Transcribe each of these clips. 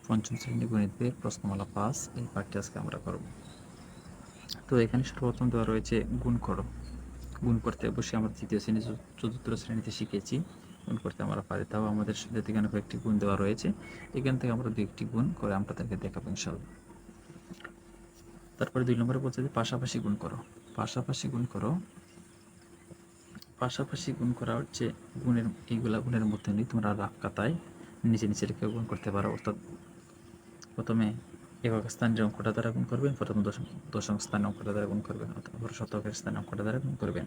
পঞ্চম শ্রেণী গণিতের প্রশ্নমালা 5 এই পাঠটি আজকে আমরা করব। তো এখানে সর্বপ্রথম দেওয়া রয়েছে গুণ করো। গুণ করতে অবশ্যই আমরা তৃতীয় শ্রেণী চতুর্থ শ্রেণীতে শিখেছি গুণ করতে আমরা পারি, তাও আমাদের সাথে এখানে কয়েকটি গুণ দেওয়া রয়েছে। এখান থেকে আমরা দু একটি গুণ করে আমরা তাদেরকে দেখাবো ইনশাআল্লাহ। তারপরে 2 নম্বরে বলছে যে পাশাপাশি গুণ করো। পাশাপাশি গুণ করো, পাশাপাশি গুণ করা হচ্ছে গুণের, এইগুলা গুণের মধ্যে নেই, তোমরা রাফ খাতায় নিচে নিচে লিখে গুণ করতে পারো। অর্থাৎ প্রথমে একক স্থানের অঙ্কটা দ্বারা গুণ করবেন, প্রথম দশম স্থানের অঙ্কটা দ্বারা গুণ করবেন, অথবা শতকের স্থানের অঙ্কটা দ্বারা গুণ করবেন।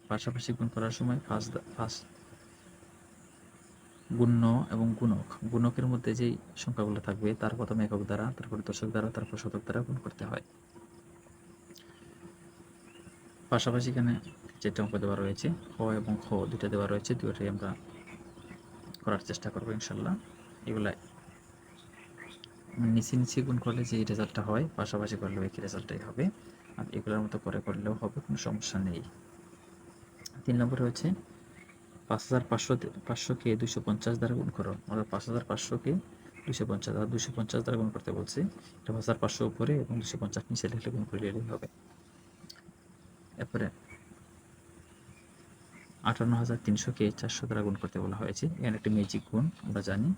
পাশাপাশি গুণ করার সময় ফার্স্ট গুণ্য এবং গুণক, গুণকের মধ্যে যেই সংখ্যাগুলো থাকবে তার প্রথমে একক দ্বারা, তারপর দশক দ্বারা, তারপর শতক দ্বারা গুণ করতে হয়। পাশাপাশি এখানে যেটা অঙ্ক দেওয়া রয়েছে ক এবং খ দুটো দেওয়া রয়েছে, দুটোই আমরা করার চেষ্টা করবো ইনশাল্লাহ। এগুলা নিচে নিচে গুণ করলে যে রেজাল্টটা হয়, পাশাপাশি করলেও একই রেজাল্টটাই হবে, আর এগুলোর মতো করে করলেও হবে, কোনো সমস্যা নেই। 3 নম্বরে হচ্ছে 5,500কে 250 দ্বারা গুণ করো। আমরা 5,500কে 250 আর 250 দ্বারা গুণ করতে বলছি। এটা 5,500 উপরে এবং 250 নিচে লিখলে গুণ করে নিলেই হবে। এরপরে 58,300কে 400 দ্বারা গুণ করতে বলা হয়েছে। এখানে একটি ম্যাজিক গুণ আমরা জানি,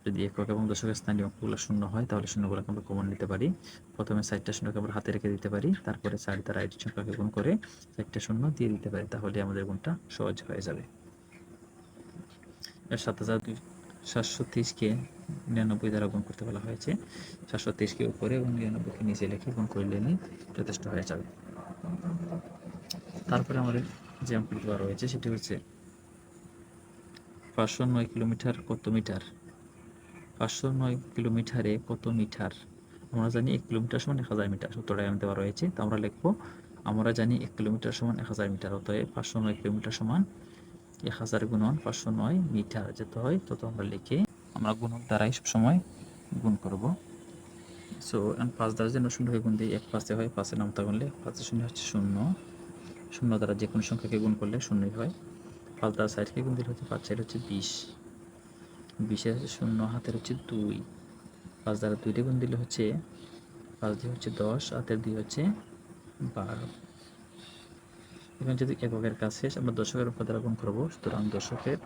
যদি একক এবং দশকের স্থানীয় অঙ্কগুলো শূন্য হয় তাহলে শূন্যগুলোকে আমরা কমন নিতে পারি। প্রথমে 4টা শূন্যকে আমরা হাতে রেখে দিতে পারি, তারপরে 4 দ্বারা এটি সংখ্যাকে গুণ করে 4টা শূন্য দিয়ে দিতে পারি, তাহলে আমাদের গুণটা সহজ হয়ে যাবে। 7,730কে 99 দ্বারা গুণ করতে বলা হয়েছে। 730কে উপরে এবং 99কে নিচে লিখে গুণ করে নিলেই যথেষ্ট হয়ে যাবে। তারপরে আমাদের যে অঙ্কটি দেওয়া রয়েছে সেটি হচ্ছে 509 কিলোমিটার কত মিটার। 509 কিলোমিটারে কত মিটার। আমরা জানি 1 কিলোমিটার সমান 1000 মিটার, সূত্রটা এখানে দেওয়া রয়েছে। তো আমরা লিখবো, আমরা জানি 1 কিলোমিটার সমান 1000 মিটার, অতএব 509 কিলোমিটার সমান 1000 গুণন 509 মিটার যেতে হয়, তত আমরা লিখে আমরা গুণক দ্বারাই সবসময় গুণ করব। সো 5 দ্বারা যেন শূন্যকে গুণ দিই, 1 5 হয়, 5-এর নামতা গুনলে 5 শূন্য হচ্ছে 0, 0 দ্বারা যে কোনো সংখ্যাকে গুণ করলে 0 হয়। 5 দ্বারা 60কে গুণ দিলে হচ্ছে 5 4 হচ্ছে 20, 20-এর হচ্ছে 0, হাতের হচ্ছে 2, 5 দ্বারা 2টা গুণ দিলে হচ্ছে 5 2 হচ্ছে 10, হাতের 2 হচ্ছে 12। এখানে যদি এককের কাজ শেষ, আমরা দশকের অঙ্ক দ্বারা গুণ করবো, সুতরাং দশকের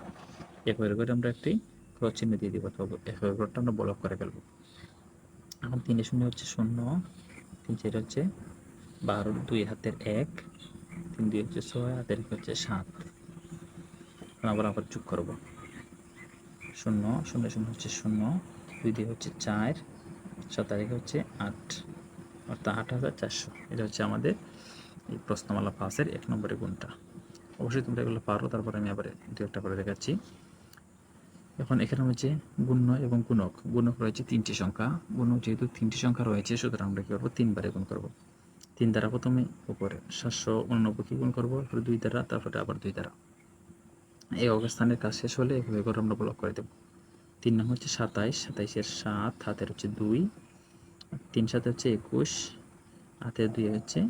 এককের ঘরে আমরা একটি ক্রস চিহ্ন দিয়ে দিব, তবে এককের ঘরটা আমরা ব্লক করে ফেলবো। এখন 3 শূন্য হচ্ছে 0, 3 4 হচ্ছে 12, 2 হাতের 1, 3 2 হচ্ছে 6, হাতের হচ্ছে 7। আবার যোগ করব, 0 0 0 হচ্ছে 0, 2 দিয়ে হচ্ছে 4, 7 তারিখে হচ্ছে 8, অর্থাৎ 8,400। এটা হচ্ছে আমাদের এই প্রশ্নমালা 5-এর 1 নম্বরের গুণটা। অবশ্যই তোমরা এগুলো পারো, তারপরে আমি আবার দু একটা করে দেখাচ্ছি। এখন এখানে হচ্ছে গুণ্য এবং গুণক। গুণক রয়েছে 3টি সংখ্যা, গুণক যেহেতু 3টি সংখ্যা রয়েছে, সুতরাং আমরা কী করবো, 3 বারে গুণ করব। 3 দ্বারা প্রথমে উপরে 789কে গুণ করবো, তারপরে 2 দ্বারা, তারপরে আবার 2 দ্বারা। এই অবস্থানের কাজ শেষ হলে এভাবে করে আমরা ব্লক করে দেব। 3 নং হচ্ছে 27, 27-এর 7, হাতের হচ্ছে 2, 3 7 হচ্ছে 21, হাতের 2 হচ্ছে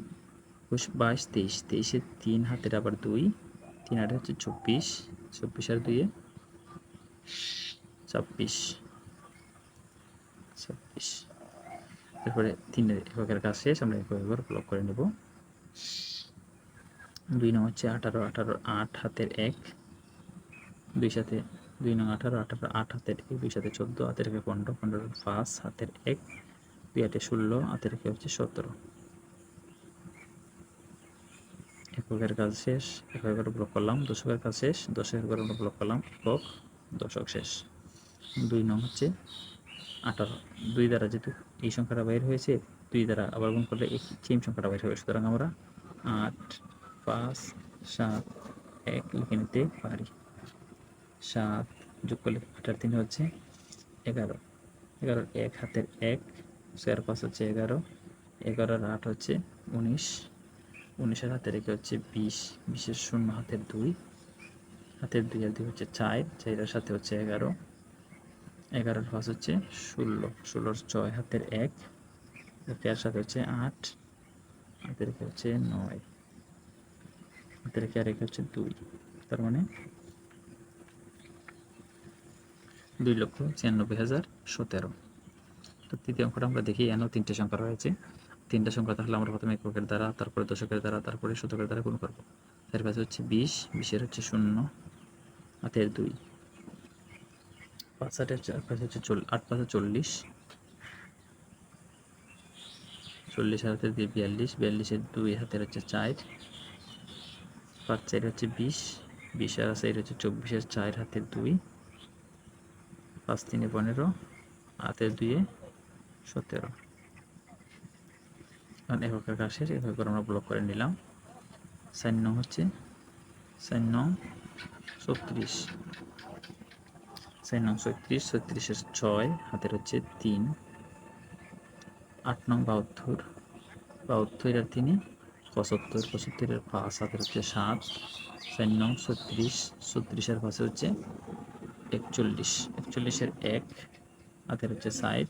21, 22, 23, 23-এর 3, হাতের আবার 2, 3 8 হচ্ছে 24, 24 আর 2 26, 26। তারপরে 3-এর এককের কাজ শেষ, আমরা এভাবে করে ব্লক করে নেব। 2 নং হচ্ছে 18, 18 8, হাতের 1, 2 সাথে 2 নং 18, 18 8, হাতের 1, 2 সাথে 14, হাতের 15, 15 5, হাতের 1, 2 8 16, হাতের হচ্ছে 17। এককের কাজ শেষ, এককের ব্লক করলাম। দশকের কাজ শেষ, দশকের ঘরে আমরা ব্লক করলাম, একক দশক শেষ। 2 নং হচ্ছে 18, 2 দ্বারা যেহেতু এই সংখ্যাটা বাইর হয়েছে, 2 দ্বারা আবার গুণ করলে এই সেম সংখ্যাটা বাইর হবে, সুতরাং আমরা 8 5 7 1 লিখে নিতে পারি। 7 যোগ করলে 8 আর 3 হচ্ছে 11, 11 1, হাতের 1, 4 5 হচ্ছে 11, 11 আর 8 হচ্ছে 19, 19-এর হাতে রেখে হচ্ছে 20, 20-এর 0, হাতের 2, হাতের 2 আর 2 হচ্ছে 4, 4-এর সাথে হচ্ছে 11, 11-এর 5 হচ্ছে 16, 16-এর 6, হাতের 1, এর সাথে হচ্ছে 8, হাতে রেখে হচ্ছে 9, হাতে রেখে আর রেখে হচ্ছে 2, তার মানে 2,96,17। তো তৃতীয় অঙ্কটা আমরা দেখি, এনও তিনটে সংখ্যা রয়েছে। তিনটা সংখ্যা তাহলে আমরা প্রথমে এককের দ্বারা, তারপরে দশকের দ্বারা, তারপরে শতকের দ্বারা গুণ করবো। তার পাশে হচ্ছে 20, 20-এর হচ্ছে 0 হাতের 2, 5 8-এর 4 পাশে হচ্ছে 8 পাশে 40, 40 হাতের 2 42, 42-এর 2 হাতের হচ্ছে 4, 5 4 হচ্ছে 20, 20 আর 4 হচ্ছে 24-এর 4 হাতের 2, 5 3 15, হাতের 2 17। কারণ এককের কাজ শেষ, এভাবে করে আমরা ব্লক করে নিলাম। 4 নং হচ্ছে 4 নং 36, 4 নং 36, 36-এর 6 হাতের হচ্ছে 3, 8 নং 72, 72 আর 3 75, 75-এর 5 হাতের হচ্ছে 7, 4 নং 36, 36-এর পাশে হচ্ছে 41, 41-এর 1 হাতের হচ্ছে 60,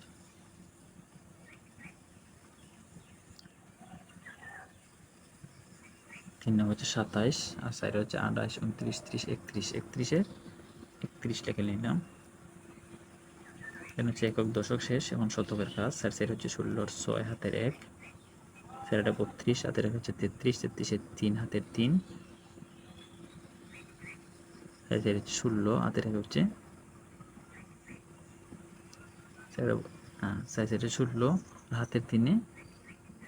3 নং হচ্ছে 27, আর 4 হচ্ছে 28, 29, 30, 31, 31-এর 31 লিখে নিলাম। এখানে হচ্ছে একক দশক শেষ, এখন শতকের কাজ। 4 হচ্ছে 16-এর 6 হাতের 1, 4 32 হাতের 1 হচ্ছে 33, 33-এর 3 হাতের 3, 4 হচ্ছে 16 হাতের 1 হচ্ছে 16 হাতের 3-এ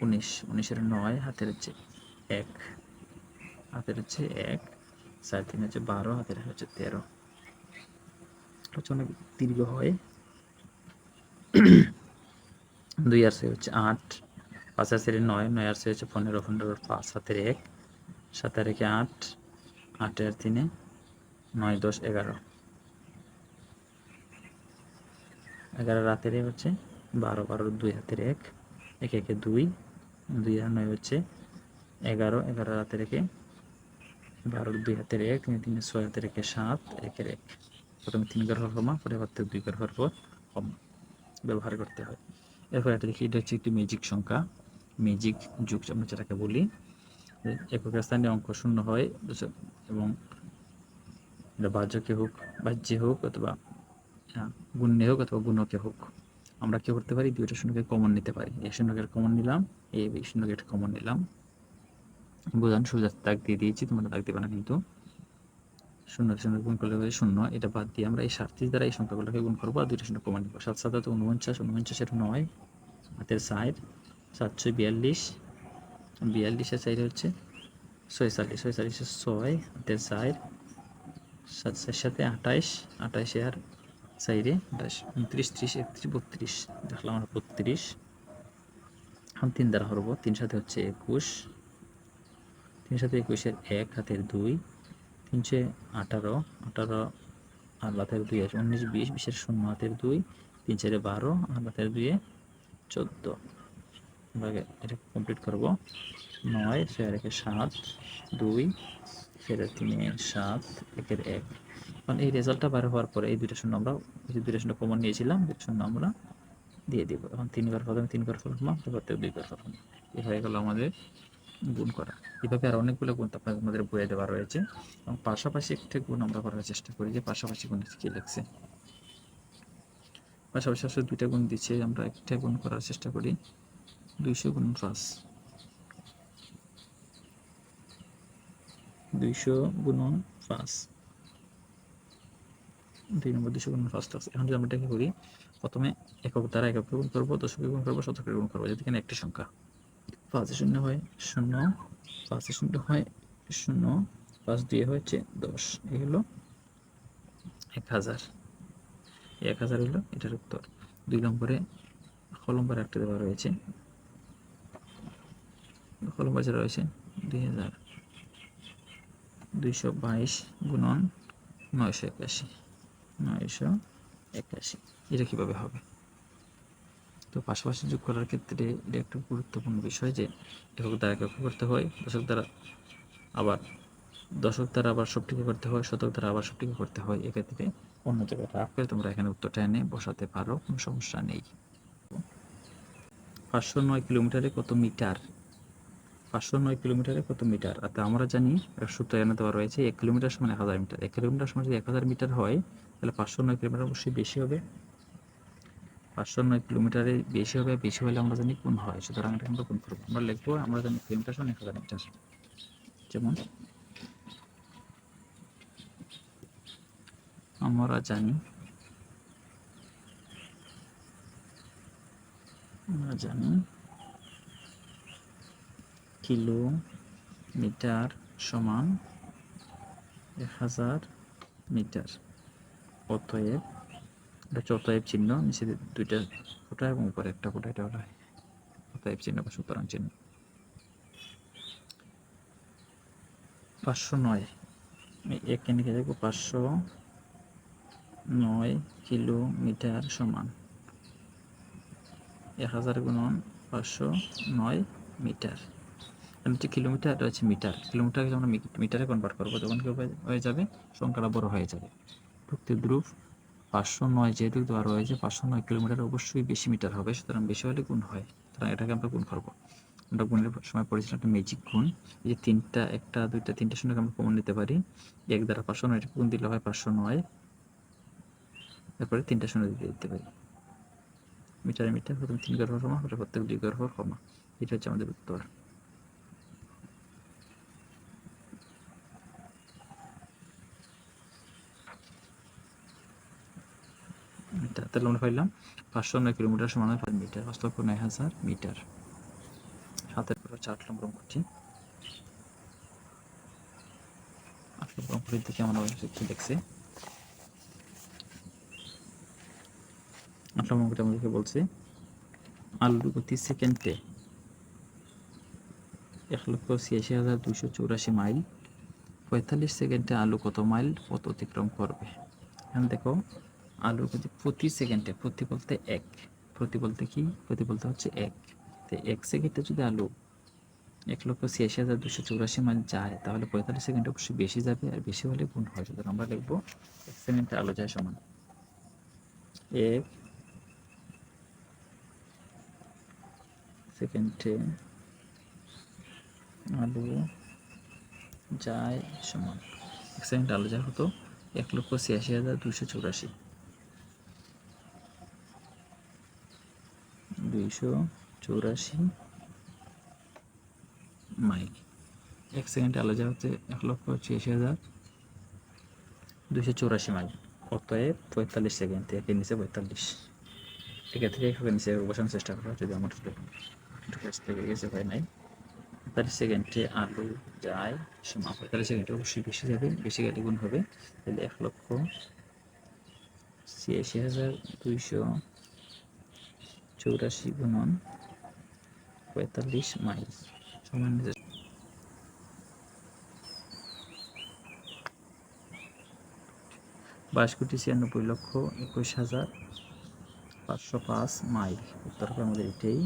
19, 19-এর 9 হাতের হচ্ছে 1, হাতের হচ্ছে 1, 4 3 হচ্ছে 12 হাতের হচ্ছে 13। হচ্ছে অনেক দীর্ঘ হয়। 2 আর 6 হচ্ছে 8, 5 আর 4 9, 9 আর 6 হচ্ছে 15, 15-এর 5 হাতের 1, 7 আর 8, 8 আর 3 9 10 11, 11 রাতের হচ্ছে 12, 12 2 হাতের 1, 1 1 2, 2 আর 9 হচ্ছে 11, 11 রাতের 1, 12 2 হাতের 1, 3 3 6 হাতের 1 7, 1 এর 1। প্রথমে 3 ঘর কমা, পরবর্তী 2 ঘর পর কম ব্যবহার করতে হয়। এরপর একটা দেখি, এটা হচ্ছে একটি ম্যাজিক সংখ্যা, ম্যাজিক যুগ আমরা যেটাকে বলি। এককের স্থানে অঙ্ক শূন্য হয় এবং এটা বাহ্যকে হোক, বাহ্যে হোক, অথবা গুণ্যে হোক অথবা গুণকে হোক। আমরা কি করতে পারি, দুইটা শূন্যকে কমন নিতে পারি। এই শূন্যকে কমন নিলাম, এই শূন্যকে একটা কমন নিলাম। বোঝানো সুবিধা দাগ দিয়ে দিয়েছি, তোমরা দাগ দেবে না কিন্তু। শূন্য শূন্য গুণ করলে হয় 0, এটা বাদ দিয়ে আমরা এই 37 দ্বারা এই সংখ্যাগুলোকে গুণ করবো আর দুইটা শূন্য কমন নিব। 7 7 49, 49-এর 9 হাতের 60, 742, 42-এর 4 হচ্ছে 46, 46-এর 6 হাতের 4, 7 সাথে 28, 28 আর 4 28, 29 30 31 32, দেখলাম আমরা 32। এখন 3 দ্বারা হরবো, 3 সাথে হচ্ছে 21, 3 সাথে 21-এর 1 হাতের 2, 3 18, 18 আর হাতের 2 আছে 19 20, 20-এর 0 হাতের 2, 3 4 12 আর হাতের 2 14। আমরা এটা কমপ্লিট করবো। 9 6 আর 1 7, 2 6 আর 3 7, 1 এর 1। এখন এই রেজাল্টটা বার হওয়ার পরে এই দুইটা শূন্য আমরা, এই দুইটা শূন্য কমন নিয়েছিলাম, দুইটা শূন্য আমরা দিয়ে দিব। এখন 3 বার প্রথমে 3 বার ফলাফল, তারপরে 2 বার ফলাফল। এই হয়ে গেল আমাদের গুণ করা। এভাবে আর অনেকগুলো গুণ আপনাদের বইয়ে দেওয়া রয়েছে, এবং পাশাপাশি একটা গুণ আমরা করার চেষ্টা করি, যে পাশাপাশি গুণ কি লিখছে। পাশাপাশি আসলে দুইটা গুণ দিচ্ছে, আমরা একটা গুণ করার চেষ্টা করি। 200 গুণ 5, 200 গুণন 5, 2 নম্বর 200 গুণন 5 আছে। এখন যদি আমরা এটা কি করি, প্রথমে একক দ্বারা এককে গুণ করবো, দশকে গুণ করবো, শতকে গুণ করবো। যদি এখানে একটি সংখ্যা 5 শূন্য হয় 0, 5 শূন্য হয় 0, 5 দিয়ে হচ্ছে 10, এই হলো 1000। 1000 হলো এটার উত্তর। 2 নম্বরে কলম্বার একটা দেওয়া রয়েছে, কলম্বার যেটা রয়েছে 2000, 222 গুণন 981, 981। এটা কিভাবে হবে? তো পাশাপাশি যোগ করার ক্ষেত্রে এটা একটা গুরুত্বপূর্ণ বিষয়, যে একক দ্বারা একক করতে হয়, দশক দ্বারা আবার সবটিকে করতে হয়, শতক দ্বারা আবার সবটিকে করতে হয়। এক্ষেত্রে অন্য জায়গায় রাখ করে তোমরা এখানে উত্তরটা এনে বসাতে পারো, কোনো সমস্যা নেই। 509 কিলোমিটারে কত মিটার? 509 কিলোমিটারে কত মিটার? আমরা জানি সূত্র এনে দেওয়া রয়েছে, 1 কিলোমিটার সমান 1000 মিটার। 1 কিলোমিটার সমান যদি 1000 মিটার হয়, তাহলে 509 কিলোমিটার অবশ্যই বেশি হবে। 509 কিলোমিটারের বেশি হবে, বেশি হলে আমরা জানি গুণ হয়, সুতরাং এটা আমরা গুণ করবো। আমরা লিখবো আমরা জানি কিলোমিটার সমান 1000 মিটার। যেমন আমরা জানি কিলোমিটার সমান 1000 মিটার। অতএব, এটা হচ্ছে অতএব চিহ্ন, নিচে দুইটা ফোঁটা এবং উপরে একটা ফোঁটা, এটা হলো অতএব চিহ্ন বা সুতরাং চিহ্ন। 509 একে লিখে দেখবো 509 কিলোমিটার সমান 1000 গুণন 509 মিটার। হচ্ছে কিলোমিটার, এটা হচ্ছে মিটার। কিলোমিটারকে আমরা মিটারে কনভার্ট করবো, তখন কি হয়ে যাবে, সংখ্যাটা বড় হয়ে যাবে। প্রত্যেক ধ্রুব 509 যেহেতু দেওয়া রয়েছে, 509 কিলোমিটার অবশ্যই বেশি মিটার হবে, সুতরাং বেশি হলে গুণ হয়, সুতরাং এটাকে আমরা গুণ করবো। আমরা গুণের সময় পড়েছিলাম একটা ম্যাজিক গুণ, এই যে তিনটা, একটা দুইটা তিনটা শূন্যকে আমরা কমন নিতে পারি, এক দ্বারা 509 গুণ দিলে হয় 509, তারপরে তিনটা শূন্য দিতে পারি। মিটারে মিটার, প্রথম 3 ঘর কমা, প্রত্যেক 2 ঘর কমা, এটা হচ্ছে আমাদের উত্তর। মিটার, তাহলে আমরা পাইলাম 509 কিলোমিটার সমান 5 মিটার, 5,09,000 মিটার। 7 পর 8 নম্বর অঙ্কটি। 8 নম্বর অঙ্কটির দিকে আমরা কি দেখছি, 8 নম্বর অঙ্কটি আমাদেরকে বলছে আলু প্রতি সেকেন্ডে 1,86,284 মাইল, 45 সেকেন্ডে আলু কত মাইল পথ অতিক্রম করবে। এখন দেখো, আলুর গতি প্রতি সেকেন্ডে, প্রতি বলতে এক, প্রতি বলতে কি, প্রতি বলতে হচ্ছে এক, তো 1 সেকেন্ডে যদি আলু 1,86,284 মাইল যায়, তাহলে 45 সেকেন্ডে অবশ্যই বেশি যাবে, আর বেশি হলে গুণ হয়। সুতরাং আমরা লিখবো 1 সেকেন্ডে আলু যায় সমান 1 সেকেন্ডে আলু যায় সমান, 1 সেকেন্ডে আলু যায় হতো 1,86,284 মাইল। 1 সেকেন্ডে আলো যায় হচ্ছে 1,86,284 মাইল। অতএব 45 সেকেন্ড, থেকে নিচে 45, এক্ষেত্রে এখানে নিচে বসানোর চেষ্টা করা, যদি আমার একটু কাছ থেকে গেছে হয় নাই। 45 সেকেন্ডে আলু যায় সমান, 45 সেকেন্ডে অবশ্যই বেশি যাবে, বেশি গেলে গুণ হবে, তাহলে 1,86,284 গুণন 45 মাইল সমান 22,96,21,505 মাইল। উত্তর হবে আমাদের এটাই,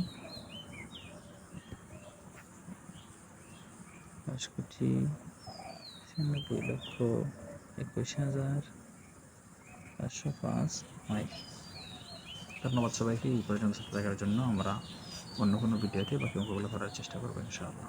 22,96,21,505 মাইল। ধন্যবাদ সবাইকে এই পর্যন্ত দেখার জন্য। আমরা অন্য কোনো ভিডিওতে বাকি অঙ্কগুলো করার চেষ্টা করবো ইনশাআল্লাহ।